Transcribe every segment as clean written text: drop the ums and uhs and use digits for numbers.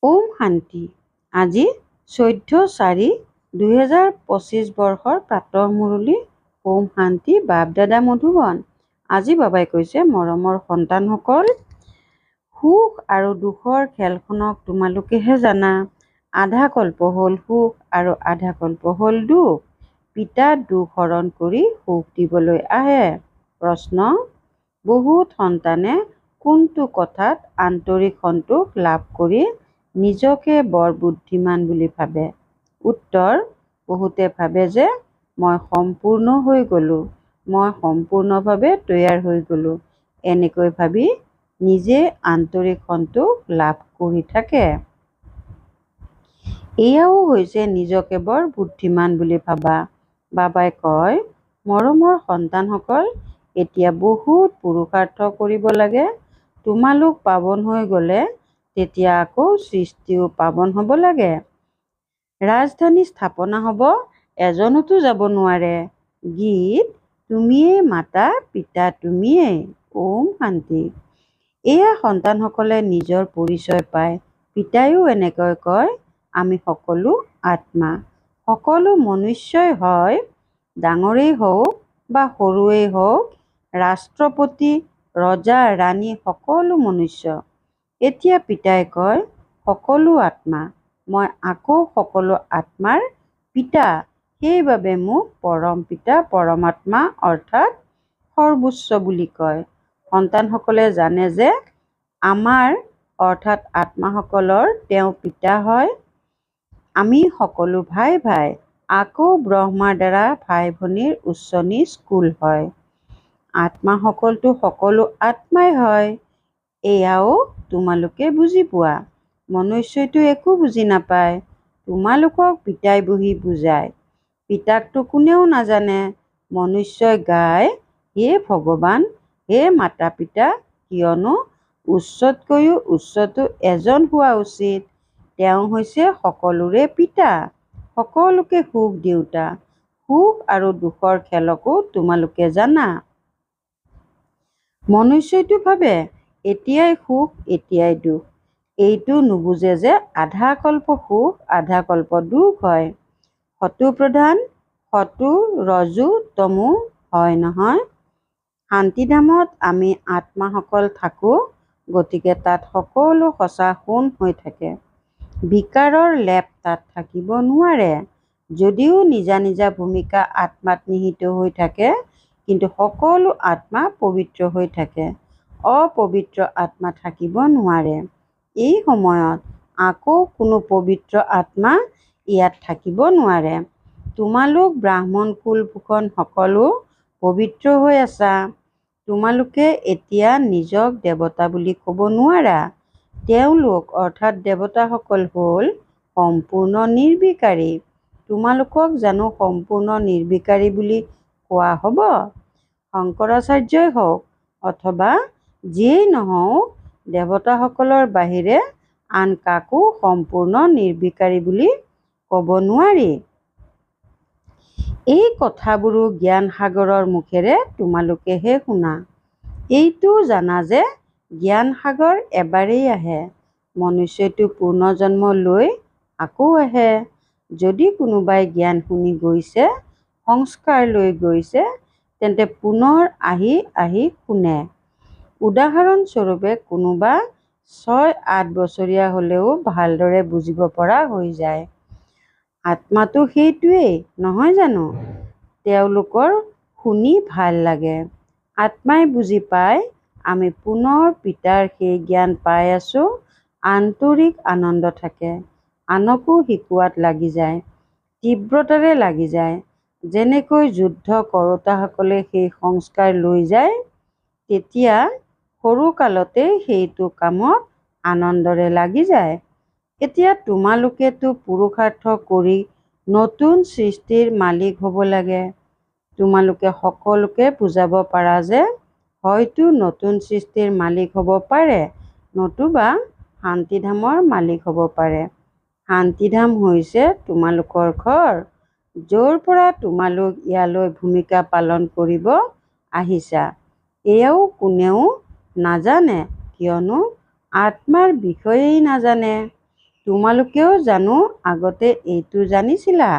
ওম শান্তি। আজি 14/4/2025 বৰ্ষৰ প্ৰাতঃ মুৰলী। ওম শান্তি। বাপ দাদা মধুবন। আজি বাবাই কৈছে, মৰমৰ সন্তানসকল, সুখ আৰু দুখৰ খেলখনক তোমালোকেহে জানা। আধা কল্প হ'ল সুখ আৰু আধা কল্প হ'ল দুখ। পিতা দুখ হৰণ কৰি সুখ দিবলৈ আহে। প্ৰশ্ন: বহুত সন্তানে কোনটো কথাত আন্তৰিক সন্তোষ লাভ কৰি নিজকে বৰ বুদ্ধিমান বুলি ভাবে? উত্তৰ: বহুতে ভাবে যে মই সম্পূৰ্ণ হৈ গ'লো, মই সম্পূৰ্ণভাৱে তৈয়াৰ হৈ গ'লো। এনেকৈ ভাবি নিজে আন্তৰিক সন্তোষ লাভ কৰি থাকে। এয়াও হৈছে নিজকে বৰ বুদ্ধিমান বুলি ভাবা। বাবাই কয়, মৰমৰ সন্তানসকল, এতিয়া বহুত পুৰুষাৰ্থ কৰিব লাগে। তোমালোক পাৱন হৈ গ'লে তেতিয়া আকৌ সৃষ্টিও পাৱন হ'ব লাগে। ৰাজধানী স্থাপনা হ'ব, এজনোতো যাব নোৱাৰে। গীত: তুমিয়েই মাতা পিতা তুমিয়েই। ওম শান্তি। এয়া সন্তানসকলে নিজৰ পৰিচয় পায়। পিতাইও এনেকৈ কয়, আমি সকলো আত্মা। সকলো মনুষ্যই হয়, ডাঙৰেই হওক বা সৰুৱেই হওক, ৰাষ্ট্ৰপতি, ৰজা, ৰাণী, সকলো মনুষ্য। এতিয়া পিতাই কয়, সকলো আত্মা। মই আকৌ সকলো আত্মাৰ পিতা। সেইবাবে মোক পৰম পিতা পৰমাত্মা অৰ্থাৎ সৰ্বোচ্চ বুলি কয়। সন্তানসকলে জানে যে আমাৰ অৰ্থাৎ আত্মাসকলৰ তেওঁ পিতা হয়। আমি সকলো ভাই ভাই। আকৌ ব্ৰহ্মাৰ দ্বাৰা ভাই ভনীৰ উচ্চ নীচ কুল হয়। আত্মাসকলতো সকলো আত্মাই হয়। এয়াও তোমালোকে বুজি পোৱা। মনুষ্যইতো একো বুজি নাপায়। তোমালোকক পিতাই বহি বুজায়। পিতাকতো কোনেও নাজানে। মনুষ্যই গায়, হে ভগৱান, হে মাতা পিতা, কিয়নো উচ্চতকৈও উচ্চটো এজন হোৱা উচিত। তেওঁ হৈছে সকলোৰে পিতা, সকলোকে সুখ দিওঁতা। সুখ আৰু দুখৰ খেলকো তোমালোকে জানা। মনুষ্যইতো ভাবে এতিয়াই সুখ এতিয়াই দুখ। এইটো নুবুজে যে আধা কল্প সুখ আধা কল্প দুখ হয়। সতোপ্ৰধান, সতো, ৰজো, তমো হয় নহয়। শান্তিধামত আমি আত্মাসকল থাকোঁ, গতিকে তাত সকলো সঁচা সোণ হৈ থাকে। বিকাৰৰ লেপ তাত থাকিব নোৱাৰে। যদিও নিজা নিজা ভূমিকা আত্মাত নিহিত হৈ থাকে, কিন্তু সকলো আত্মা পবিত্ৰ হৈ থাকে। অপবিত্ৰ আত্মা থাকিব নোৱাৰে। এই সময়ত আকৌ কোনো পবিত্ৰ আত্মা ইয়াত থাকিব নোৱাৰে। তোমালোক ব্ৰাহ্মণ কুল ভূষণ সকলো পবিত্ৰ হৈ আছা। তোমালোকে এতিয়া নিজক দেৱতা বুলি ক'ব নোৱাৰা। তেওঁলোক অৰ্থাৎ দেৱতাসকল হ'ল সম্পূৰ্ণ নিৰ্বিকাৰী। তোমালোকক জানো সম্পূৰ্ণ নিৰ্বিকাৰী বুলি কোৱা হ'ব? শংকৰাচাৰ্যই হওক অথবা যিয়েই নহওক, দেৱতাসকলৰ বাহিৰে আন কাকো সম্পূৰ্ণ নিৰ্বিকাৰী বুলি ক'ব নোৱাৰি। এই কথাবোৰো জ্ঞান সাগৰৰ মুখেৰে তোমালোকেহে শুনা। এইটোও জানা যে জ্ঞান সাগৰ এবাৰেই আহে। মনুষ্যইতো পুনৰ্জন্ম লৈ আকৌ আহে। যদি কোনোবাই জ্ঞান শুনি গৈছে, সংস্কাৰ লৈ গৈছে, তেন্তে পুনৰ আহি আহি শুনে। উদাহৰণস্বৰূপে কোনোবা 6-8 বছৰীয়া হ'লেও ভালদৰে বুজিব পৰা হৈ যায়। আত্মাটো সেইটোৱেই নহয় জানো? তেওঁলোকৰ শুনি ভাল লাগে। আত্মাই বুজি পায় আমি পুনৰ পিতাৰ সেই জ্ঞান পাই আছোঁ। আন্তৰিক আনন্দ থাকে। আনকো শিকোৱাত লাগি যায়। তীব্ৰতাৰে লাগি যায়। যেনেকৈ যুদ্ধ কৰোঁতাসকলে সেই সংস্কাৰ লৈ যায়, তেতিয়া সৰুকালতে সেইটো কামত আনন্দৰে লাগি যায়। এতিয়া তোমালোকেতো পুৰুষাৰ্থ কৰি নতুন সৃষ্টিৰ মালিক হ'ব লাগে। তোমালোকে সকলোকে বুজাব পাৰা যে হয়তো নতুন সৃষ্টিৰ মালিক হ'ব পাৰে, নতুবা শান্তিধামৰ মালিক হ'ব পাৰে। শান্তিধাম হৈছে তোমালোকৰ ঘৰ, য'ৰ পৰা তোমালোক ইয়ালৈ ভূমিকা পালন কৰিব আহিছা। এয়াও কোনেও নাজানে, কিয়নো আত্মাৰ বিষয়েই নাজানে। তোমালোকেও জানো আগতে এইটো জানিছিলা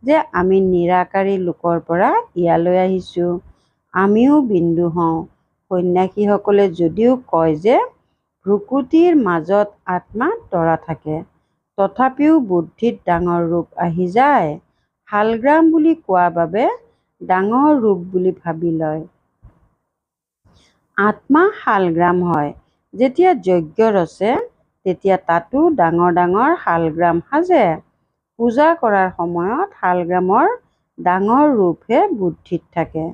যে আমি নিৰাকাৰী লোকৰ পৰা ইয়ালৈ আহিছোঁ। আমিও বিন্দু হওঁ। সন্ন্যাসীসকলে যদিও কয় যে ভ্ৰুকুটিৰ মাজত আত্মা তৰা থাকে, তথাপিও বুদ্ধিত ডাঙৰ ৰূপ আহি যায়। শালগ্ৰাম বুলি কোৱা বাবে ডাঙৰ ৰূপ বুলি ভাবি লয়। আত্মা শালগ্ৰাম হয়। যেতিয়া যজ্ঞ ৰচে তেতিয়া তাতো ডাঙৰ ডাঙৰ শালগ্ৰাম সাজে। পূজা কৰাৰ সময়ত শালগ্ৰামৰ ডাঙৰ ৰূপহে বুদ্ধিত থাকে।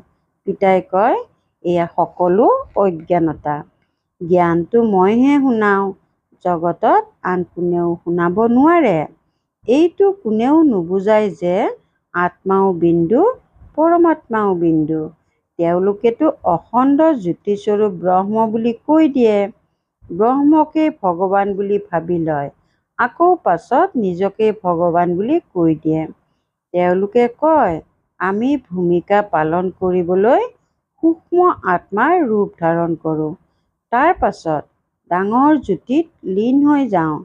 পিতাই কয়, এয়া সকলো অজ্ঞানতা। জ্ঞানটো মইহে শুনাওঁ, জগতত আন কোনেও শুনাব নোৱাৰে। এইটো কোনেও নুবুজায় যে আত্মাও বিন্দু, পৰমাত্মাও বিন্দু। তেওঁলোকেতো অখণ্ড জ্যোতিস্বৰূপ ব্ৰহ্ম বুলি কৈ দিয়ে। ব্ৰহ্মকেই ভগৱান বুলি ভাবি লয়, আকৌ পাছত নিজকেই ভগৱান বুলি কৈ দিয়ে। তেওঁলোকে কয়, আমি ভূমিকা পালন কৰিবলৈ সূক্ষ্ম আত্মাৰ ৰূপ ধাৰণ কৰোঁ। তাৰ পাছত ডাঙৰ জ্যোতিত লীন হৈ যাওঁ।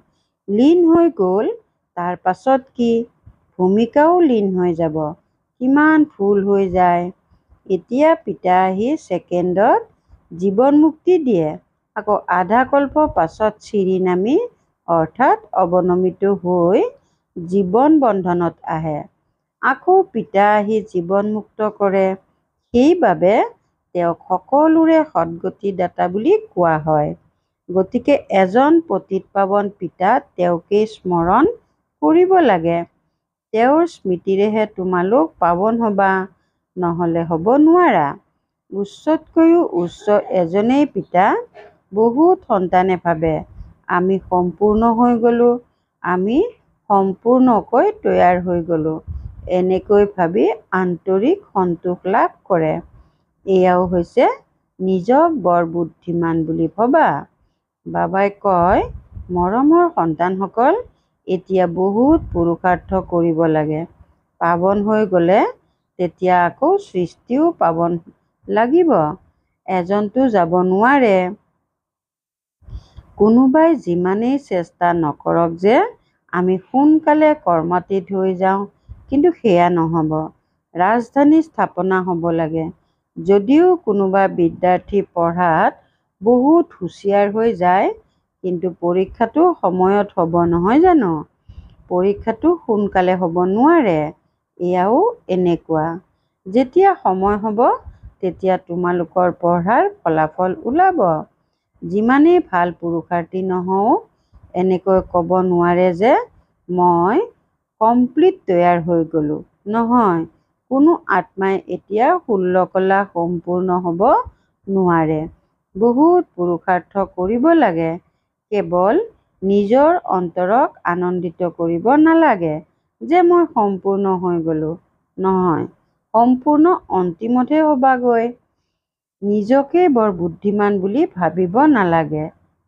লীন হৈ গ'ল, তাৰ পাছত কি? ভূমিকাও লীন হৈ যাব। কিমান ভুল হৈ যায়। এতিয়া পিতা আহি ছেকেণ্ডত জীৱন মুক্তি দিয়ে, আকৌ আধা কল্প পাছত চিৰি নামি অৰ্থাৎ অৱনমিত হৈ জীৱন বন্ধনত আহে। আকৌ পিতা আহি জীৱন মুক্ত কৰে। সেইবাবে তেওঁক সকলোৰে সদ্গতি দাতা বুলি কোৱা হয়। গতিকে এজন পতিত পাৱন পিতা তেওঁকেই স্মৰণ কৰিব লাগে। তেওঁৰ স্মৃতিৰেহে তোমালোক পাৱন হ'বা, নহ'লে হ'ব নোৱাৰা। উচ্চতকৈও উচ্চ এজনেই পিতা। বহুত সন্তানে ভাবে আমি সম্পূৰ্ণ হৈ গ'লো, আমি সম্পূৰ্ণকৈ তৈয়াৰ হৈ গ'লো। এনেকৈ ভাবি আন্তৰিক সন্তোষ লাভ কৰে। এয়াও হৈছে নিজক বৰ বুদ্ধিমান বুলি ভবা। বাবাই কয়, মৰমৰ সন্তানসকল, এতিয়া বহুত পুৰুষাৰ্থ কৰিব লাগে। পাৱন হৈ গ'লে তেতিয়া আকৌ সৃষ্টিও পাৱন লাগিব। এজনতো যাব নোৱাৰে। কোনোবাই যিমানেই চেষ্টা নকৰক যে আমি সোনকালে কৰ্মাতীত হৈ যাওঁ, কিন্তু সেয়া নহ'ব। ৰাজধানী স্থাপনা হ'ব লাগে। যদিও কোনোবা বিদ্যাৰ্থী পঢ়াত বহুত হুঁচিয়াৰ হৈ যায়, কিন্তু পৰীক্ষাটো সময়ত হ'ব নহয় জানো? পৰীক্ষাটো সোনকালে হ'ব নোৱাৰে। এয়াও এনেকুৱা। যেতিয়া সময় হ'ব তেতিয়া তোমালোকৰ পঢ়াৰ ফলাফল ওলাব। যিমানেই ভাল পুৰুষাৰ্থী নহওঁ, এনেকৈ ক'ব নোৱাৰে যে মই কমপ্লিট তৈয়াৰ হৈ গ'লো। নহয়, কোনো আত্মাই এতিয়া 16 কলা সম্পূৰ্ণ হ'ব নোৱাৰে। বহুত পুৰুষাৰ্থ কৰিব লাগে। কেৱল নিজৰ অন্তৰক আনন্দিত কৰিব নালাগে যে মই সম্পূৰ্ণ হৈ গ'লো। নহয়, সম্পূৰ্ণ অন্তিমতহে হ'বাগৈ। নিজকে বৰ বুদ্ধিমান বুলি ভাবিব নালাগে।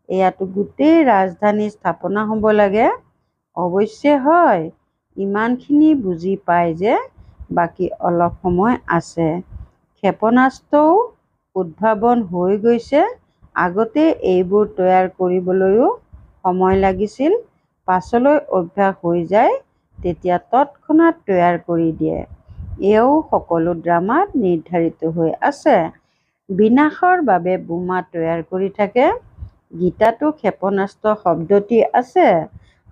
এয়াতো গোটেই ৰাজধানী স্থাপনা হ'ব লাগে। অৱশ্যে হয়, ইমানখিনি বুজি পায় যে বাকী অলপ সময় আছে। ক্ষেপণাস্ত্ৰও উদ্ভাৱন হৈ গৈছে। আগতে এইবোৰ তৈয়াৰ কৰিবলৈও সময় লাগিছিল। পাছলৈ অভ্যাস হৈ যায়, তেতিয়া তৎক্ষণাৎ তৈয়াৰ কৰি দিয়ে। এয়াও সকলো ড্ৰামাত নিৰ্ধাৰিত হৈ আছে। বিনাশৰ বাবে বোমা তৈয়াৰ কৰি থাকে। গীতাতো ক্ষেপণাস্ত্ৰ শব্দটি আছে।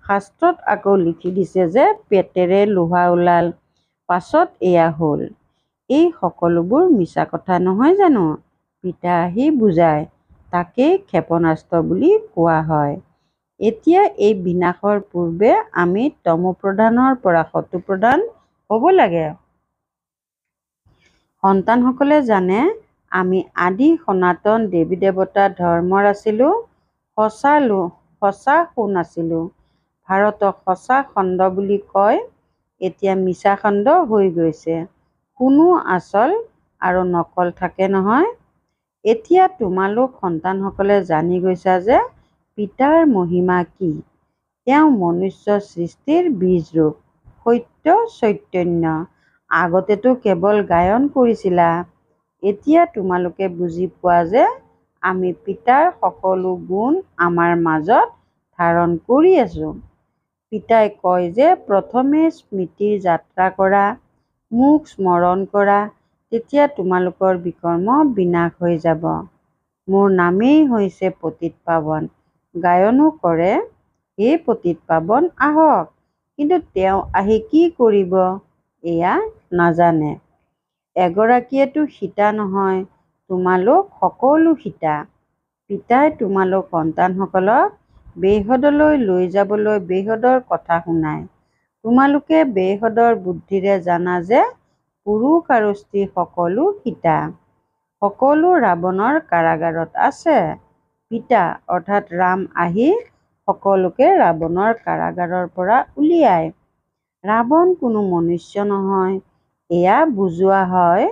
শাস্ত্ৰত আকৌ লিখি দিছে যে পেটেৰে লোহা ওলাল, পাছত এয়া হ'ল। এই সকলোবোৰ মিছা কথা নহয় জানো? পিতা আহি বুজায়, তাকেই ক্ষেপণাস্ত্ৰ বুলি কোৱা হয়। এতিয়া এই বিনাশৰ পূৰ্বে আমি তমোপ্ৰধানৰ পৰা সতোপ্ৰধান হ'ব লাগে। সন্তানসকলে জানে আমি আদি সনাতন দেৱী দেৱতা ধৰ্মৰ আছিলোঁ। সঁচা সোণ আছিলোঁ। ভাৰতক সঁচা খণ্ড বুলি কয়, এতিয়া মিছা খণ্ড হৈ গৈছে। সোণো আচল আৰু নকল থাকে নহয়। এতিয়া তোমালোক সন্তানসকলে জানি গৈছা যে পিতাৰ মহিমা কি। তেওঁ মনুষ্য সৃষ্টিৰ বীজ ৰূপ, সত্য চৈতন্য। আগতেতো কেৱল গায়ন কৰিছিলা। এতিয়া তোমালোকে বুজি পোৱা যে আমি পিতাৰ সকলো গুণ আমাৰ মাজত ধাৰণ কৰি আছোঁ। পিতাই কয় যে প্ৰথমে স্মৃতিৰ যাত্ৰা কৰা, মোক স্মৰণ কৰা, তেতিয়া তোমালোকৰ বিকৰ্ম বিনাশ হৈ যাব। মোৰ নামেই হৈছে পতিত পাৱন। গায়নো কৰে, হে পতিত পাৱন আহক। কিন্তু তেওঁ আহি কি কৰিব এয়া নাজানে। এগৰাকীয়েতো সীতা নহয়, তোমালোক সকলো সীতা। পিতাই তোমালোক সন্তানসকলক বেহদলৈ লৈ যাবলৈ বেহদৰ কথা শুনায়। তোমালোকে বেহদৰ বুদ্ধিৰে জানা যে পুৰুষ আৰু স্ত্ৰী সকলো সীতা। সকলো ৰাৱণৰ কাৰাগাৰত আছে। পিতা অৰ্থাৎ ৰাম আহি সকলোকে ৰাৱণৰ কাৰাগাৰৰ পৰা উলিয়ায়। ৰাৱণ কোনো মনুষ্য নহয়, এয়া বুজোৱা হয়।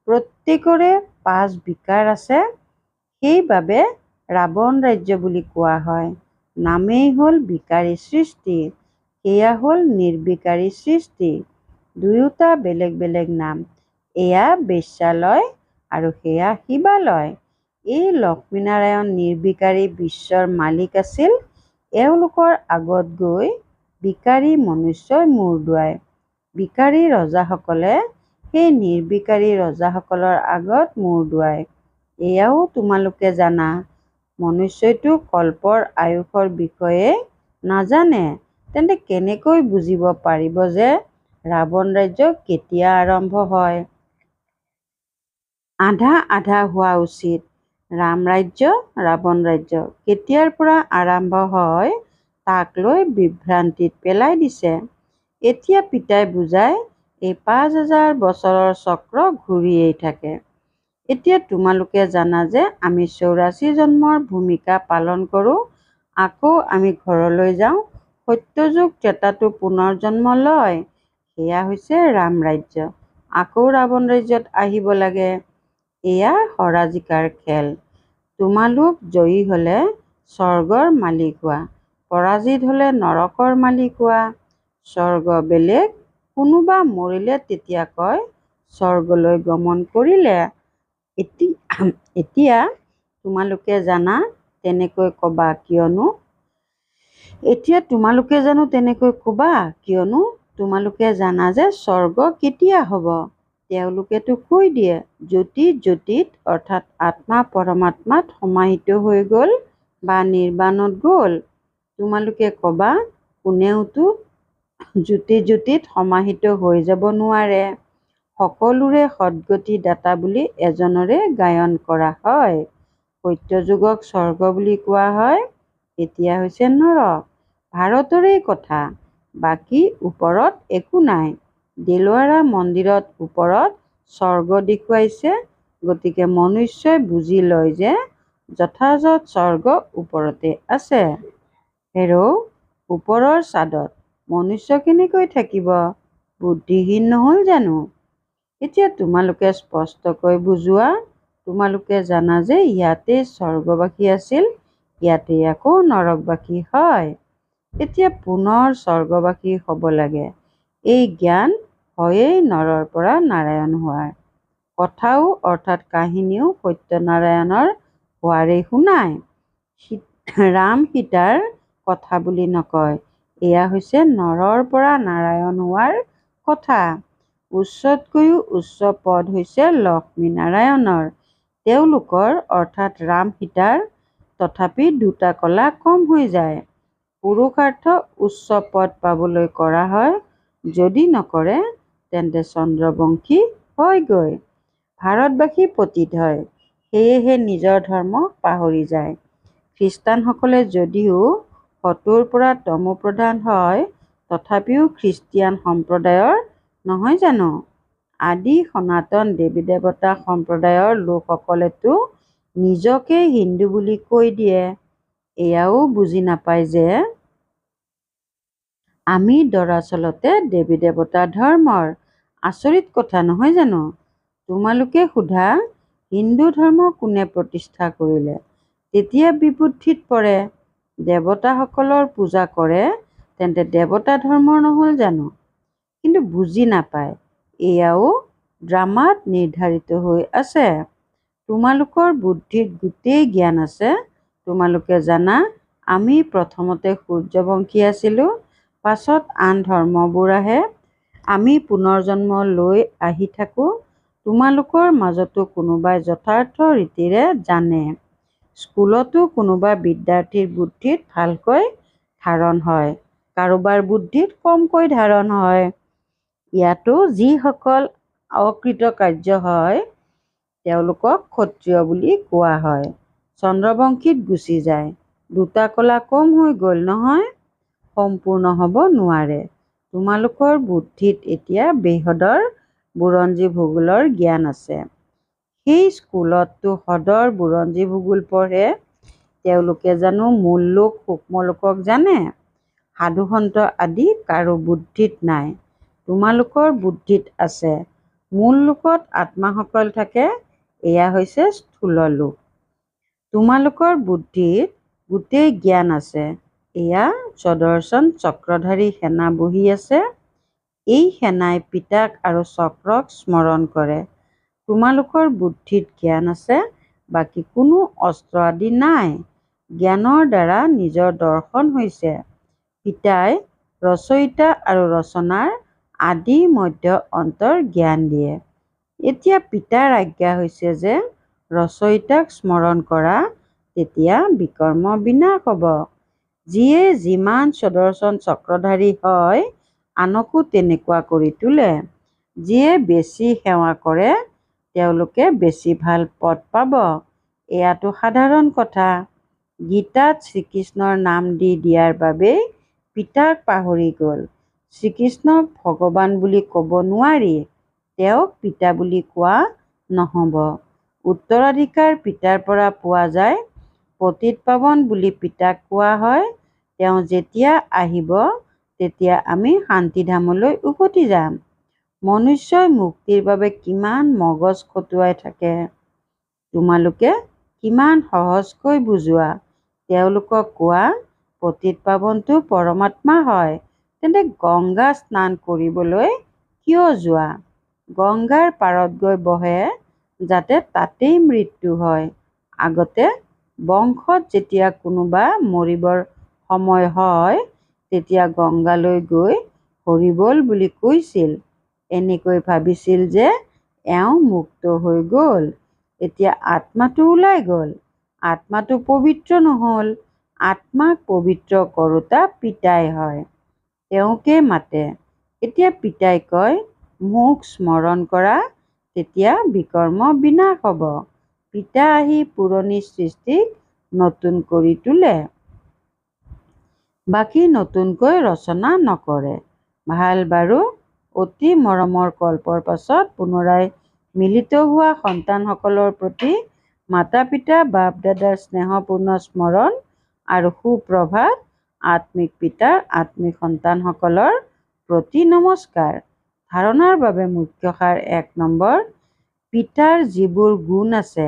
প্ৰত্যেকৰে 5 বিকাৰ আছে, সেইবাবে ৰাৱণ ৰাজ্য বুলি কোৱা হয়। নামেই হ'ল বিকাৰী সৃষ্টি, সেয়া হ'ল নিৰ্বিকাৰী সৃষ্টি। দুয়োটা বেলেগ বেলেগ নাম। এয়া বেশ্যালয় আৰু সেয়া শিৱালয়। এই লক্ষ্মীনাৰায়ণ নিৰ্বিকাৰী বিশ্বৰ মালিক আছিল। এওঁলোকৰ আগত গৈ বিকাৰী মনুষ্যই মূৰ দোৱায়। বিকাৰী ৰজাসকলে সেই নিৰ্বিকাৰী ৰজাসকলৰ আগত মূৰ দোৱায়। এয়াও তোমালোকে জানা। মনুষ্যইতো কল্পৰ আয়ুসৰ বিষয়ে নাজানে, তেন্তে কেনেকৈ বুজিব পাৰিব যে ৰাৱণ ৰাজ্য কেতিয়া আৰম্ভ হয়? আধা আধা হোৱা উচিত। ৰাম ৰাজ্য, ৰাৱণ ৰাজ্য কেতিয়াৰ পৰা আৰম্ভ হয় তাক লৈ বিভ্ৰান্তিত পেলাই দিছে। এতিয়া পিতাই বুজায়, এই 5000 বছৰৰ চক্ৰ ঘূৰিয়েই থাকে। এতিয়া তোমালোকে জানা যে আমি 84 জন্মৰ ভূমিকা পালন কৰোঁ। আকৌ আমি ঘৰলৈ যাওঁ। সত্যযুগ ত্ৰেতাটো পুনৰ জন্ম লয়, সেয়া হৈছে ৰাম ৰাজ্য। আকৌ ৰাৱণ ৰাজ্যত আহিব লাগে। এয়া হৰা-জিকাৰ খেল। তোমালোক জয়ী হলে স্বৰ্গৰ মালিক হোৱা, পৰাজিত হলে নৰকৰ মালিক হোৱা। স্বৰ্গ বেলেগ, কোনোবা মৰিলে তেতিয়া কয় স্বৰ্গলৈ গমন কৰিলে। এতিয়া তোমালোকে জানা, তেনেকৈ কবা কিয়নো? এতিয়া তোমালোকে জানো তেনেকৈ কবা কিয়নো তোমালোকে জানা যে স্বৰ্গ কেতিয়া হ'ব। তেওঁলোকেতো কৈ দিয়ে জ্যোতি জ্যোতিত অৰ্থাৎ আত্মা পৰমাত্মাত সমাহিত হৈ গ'ল বা নিৰ্বাণত গ'ল। তোমালোকে কবা কোনেওতো জ্যোতি জ্যোতিত সমাহিত হৈ যাব নোৱাৰে। সকলোৰে সদ্গতি দাতা বুলি এজনৰে গায়ন কৰা হয়। সত্যযুগক স্বৰ্গ বুলি কোৱা হয়, এতিয়া হৈছে নৰক। ভাৰতৰেই কথা, বাকী ওপৰত একো নাই। দেলৱাৰা মন্দিৰত ওপৰত স্বৰ্গ দেখুৱাইছে, গতিকে মনুষ্যই বুজি লয় যে যথাযথ স্বৰ্গ ওপৰতে আছে। হেৰৌ, ওপৰৰ ছাদত মনুষ্য কেনেকৈ থাকিব? বুদ্ধিহীন নহ'ল জানো? এতিয়া তোমালোকে স্পষ্টকৈ বুজোৱা। তোমালোকে জানা যে ইয়াতেই স্বৰ্গবাসী আছিল, ইয়াতেই আকৌ নৰকবাসী হয়। এতিয়া পুনৰ স্বৰ্গবাসী হ'ব লাগে। এই জ্ঞান হয়েই নৰৰ পৰা নাৰায়ণ হোৱাৰ। কথাও অৰ্থাৎ কাহিনীও সত্যনাৰায়ণৰ হোৱাৰেই শুনায়। ৰাম সীতাৰ কথা বুলি নকয়, এয়া হৈছে নৰৰ পৰা নাৰায়ণ হোৱাৰ কথা। উচ্চতকৈও উচ্চ পদ হৈছে লক্ষ্মীনাৰায়ণৰ। তেওঁলোকৰ অৰ্থাৎ ৰাম সীতাৰ তথাপি 2টা কলা কম হৈ যায়। পুৰুষাৰ্থ উচ্চ পদ পাবলৈ কৰা হয়, যদি নকৰে তেন্তে চন্দ্ৰবংশী হয়গৈ। ভাৰতবাসী পতিত হয়, সেয়েহে নিজৰ ধৰ্ম পাহৰি যায়। খ্ৰীষ্টানসকলে যদিও সতোৰ পৰা তমোপ্ৰধান হয়, তথাপিও খ্ৰীষ্টিয়ান সম্প্ৰদায়ৰ নহয় জানো? আদি সনাতন দেৱী দেৱতা সম্প্ৰদায়ৰ লোকসকলেতো নিজকে হিন্দু বুলি কৈ দিয়ে। এয়াও বুজি নাপায় যে আমি দৰাচলতে দেৱী দেৱতা ধৰ্মৰ। আচৰিত কথা নহয় জানো? তোমালোকে সোধা, হিন্দু ধৰ্ম কোনে প্ৰতিষ্ঠা কৰিলে? তেতিয়া বিবুদ্ধিত পৰে। দেৱতাসকলৰ পূজা কৰে, তেন্তে দেৱতা ধৰ্মৰ নহ'ল জানো? কিন্তু বুজি নাপায়। এয়াও ড্ৰামাত নিৰ্ধাৰিত হৈ আছে। তোমালোকৰ বুদ্ধিত গোটেই জ্ঞান আছে। তোমালোকে জানা আমি প্ৰথমতে সূৰ্যবংশী আছিলোঁ, পাছত আন ধৰ্মবোৰ আহে। আমি পুনৰ্জন্ম লৈ আহি থাকোঁ। তোমালোকৰ মাজতো কোনোবাই যথাৰ্থ ৰীতিৰে জানে। স্কুলতো কোনোবা বিদ্যাৰ্থীৰ বুদ্ধিত ভালকৈ ধাৰণ হয়, কাৰোবাৰ বুদ্ধিত কমকৈ ধাৰণ হয়। ইয়াতো যিসকল অকৃতকাৰ্য হয় তেওঁলোকক ক্ষত্ৰিয় বুলি কোৱা হয়। চন্দ্ৰবংশীত গুচি যায়। দুটা কলা কম হৈ গ'ল নহয়, সম্পূৰ্ণ হ'ব নোৱাৰে। তোমালোকৰ বুদ্ধিত এতিয়া বৃহদৰ বুৰঞ্জী ভূগোলৰ জ্ঞান আছে। সেই স্কুলততো সদৰ বুৰঞ্জী ভূগোল পঢ়ে। তেওঁলোকে জানো মূল লোক সূক্ষ্ম লোকক জানে? সাধুসন্ত আদি কাৰো বুদ্ধিত নাই। তোমালোকৰ বুদ্ধিত আছে। মূল লোকত আত্মাসকল থাকে, এয়া হৈছে স্থূল লোক। তোমালোকৰ বুদ্ধিত গোটেই জ্ঞান আছে। এয়া স্বদৰ্শন চক্ৰধাৰী সেনা বহি আছে। এই সেনাই পিতাক আৰু চক্ৰক স্মৰণ কৰে। তোমালোকৰ বুদ্ধিত জ্ঞান আছে, বাকী কোনো অস্ত্ৰ আদি নাই। জ্ঞানৰ দ্বাৰা নিজৰ দৰ্শন হৈছে। পিতাই ৰচয়িতা আৰু ৰচনাৰ আদি মধ্য অন্তৰ জ্ঞান দিয়ে। এতিয়া পিতাৰ আজ্ঞা হৈছে যে ৰচয়িতাক স্মৰণ কৰা, তেতিয়া বিকৰ্ম বিনাশ হ'ব। যিয়ে যিমান স্বদৰ্শন চক্ৰধাৰী হয় আনকো তেনেকুৱা কৰি তোলে। যিয়ে বেছি সেৱা কৰে তেওঁলোকে বেছি ভাল পদ পাব। এয়াতো সাধাৰণ কথা। গীতাত শ্ৰীকৃষ্ণৰ নাম দি দিয়াৰ বাবেই পিতাক পাহৰি গ'ল। শ্ৰীকৃষ্ণক ভগৱান বুলি ক'ব নোৱাৰি, তেওঁক পিতা বুলি কোৱা নহ'ব। উত্তৰাধিকাৰ পিতাৰ পৰা পোৱা যায়। পতিত পাৱন বুলি পিতাক কোৱা হয়। তেওঁ যেতিয়া আহিব তেতিয়া আমি শান্তিধামলৈ উভতি যাম। মনুষ্যই মুক্তিৰ বাবে কিমান মগজ খটুৱাই থাকে। তোমালোকে কিমান সহজকৈ বুজোৱা। তেওঁলোকক কোৱা পতিত পাৱনটো পৰমাত্মা হয়, তেন্তে গংগা স্নান কৰিবলৈ কিয় যোৱা? গংগাৰ পাৰত গৈ বহে যাতে তাতেই মৃত্যু হয়। আগতে বংশত যেতিয়া কোনোবা মৰিবৰ সময় হয় তেতিয়া গংগালৈ গৈ হৰি বল বুলি কৈছিল। এনেকৈ ভাবিছিল যে এওঁ মুক্ত হৈ গ'ল। এতিয়া আত্মাটো ওলাই গ'ল। আত্মাটো পবিত্ৰ নহ'ল। আত্মাক পবিত্ৰ কৰোঁতা পিতাই হয়। তেওঁকে মাতে। এতিয়া পিতাই কয় মোক স্মৰণ কৰা, তেতিয়া বিকৰ্ম বিনাশ হ'ব। পিতা আহি পুৰণি সৃষ্টিক নতুন কৰি তোলে। বাকী নতুনকৈ ৰচনা নকৰে। ভাল বাৰু, অতি মৰমৰ কল্পৰ পাছত পুনৰাই মিলিত হোৱা সন্তানসকলৰ প্ৰতি মাতা পিতা বাপ দাদাৰ স্নেহপূৰ্ণ স্মৰণ আৰু সুপ্ৰভাত। আত্মিক পিতাৰ আত্মিক সন্তানসকলৰ প্ৰতি নমস্কাৰ। ধাৰণাৰ বাবে মুখ্য সাৰ ১ নম্বৰ, পিতাৰ যিবোৰ গুণ আছে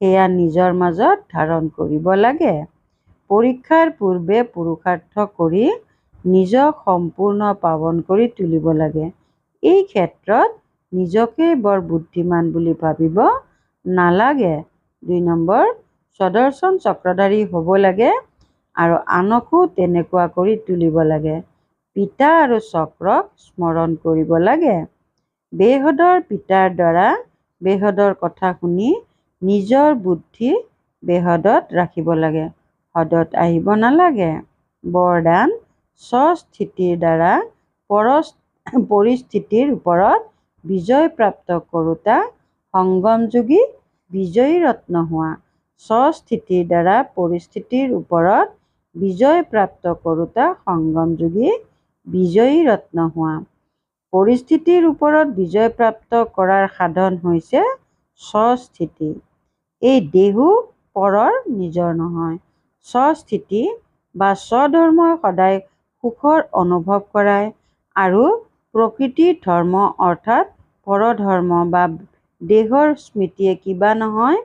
সেয়া নিজৰ মাজত ধাৰণ কৰিব লাগে। পৰীক্ষাৰ পূৰ্বে পুৰুষাৰ্থ কৰি নিজক সম্পূৰ্ণ পাৱন কৰি তুলিব লাগে। এই ক্ষেত্ৰত নিজকে বৰ বুদ্ধিমান বুলি ভাবিব নালাগে। ২ নম্বৰ, স্বদৰ্শন চক্ৰধাৰী হ'ব লাগে আৰু আনকো তেনেকুৱা কৰি তুলিব লাগে। পিতা আৰু চক্ৰক স্মৰণ কৰিব লাগে। বেহদৰ পিতাৰ দ্বাৰা বেহদৰ কথা শুনি নিজৰ বুদ্ধি বেহদত ৰাখিব লাগে, হদত আহিব নালাগে। বৰদান, স্বস্থিতিৰ দ্বাৰা পৰিস্থিতিৰ ওপৰত বিজয় প্ৰাপ্ত কৰোঁতা সংগমযোগী বিজয়ী ৰত্ন হোৱা। স্বস্থিতিৰ দ্বাৰা পৰিস্থিতিৰ ওপৰত বিজয় প্ৰাপ্ত কৰোঁতা সংগমযোগী বিজয়ী ৰত্ন হোৱা। পৰিস্থিতিৰ ওপৰত বিজয় প্ৰাপ্ত কৰাৰ সাধন হৈছে স্বস্থিতি। এই দেহো পৰৰ নিজৰ নহয়। স্বস্থিতি বা স্বধৰ্মই সদায় সুখৰ অনুভৱ কৰায় আৰু প্ৰকৃতিৰ ধৰ্ম অৰ্থাৎ পৰধৰ্ম বা দেহৰ স্মৃতিয়ে কিবা নহয়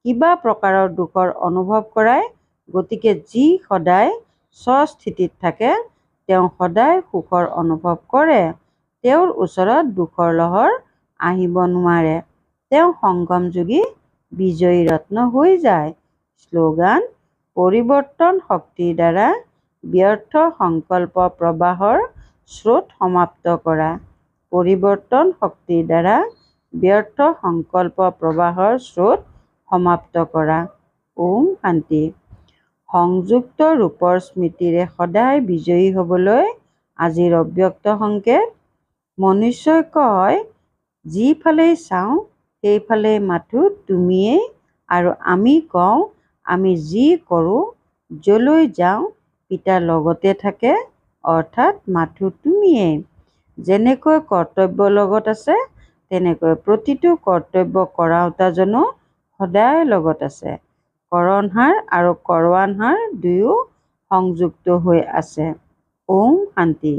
কিবা প্ৰকাৰৰ দুখৰ অনুভৱ কৰায়। গতিকে যি সদায় স্বস্থিতিত থাকে তেওঁ সদায় সুখৰ অনুভৱ কৰে। তেওঁৰ ওচৰত দুখৰ লহৰ আহিব নোৱাৰে। তেওঁ সংগমযোগী বিজয়ী ৰত্ন হৈ যায়। শ্লোগান, পৰিৱৰ্তন শক্তিৰ দ্বাৰা ব্যৰ্থ সংকল্প প্ৰবাহৰ স্ৰোত সমাপ্ত কৰা। পৰিৱৰ্তন শক্তিৰ দ্বাৰা ব্যৰ্থ সংকল্প প্ৰবাহৰ স্ৰোত সমাপ্ত কৰা। ওম শান্তি। সংযুক্ত ৰূপৰ স্মৃতিৰে সদায় বিজয়ী হ'বলৈ আজিৰ অব্যক্ত সংকেত। মনুষ্যই কয়, যিফালেই চাওঁ সেইফালেই মাথো তুমিয়েই, আৰু আমি কওঁ, আমি যি কৰোঁ, যলৈ যাওঁ পিতা লগতে থাকে, অৰ্থাৎ মাথো তুমিয়েই। যেনেকৈ কৰ্তব্য লগত আছে, তেনেকৈ প্ৰতিটো কৰ্তব্য কৰাওঁতাজনো সদায় লগত আছে। কৰণহাৰ আৰু কৰৱানহাৰ দুয়ো সংযুক্ত হৈ আছে। ওম শান্তি।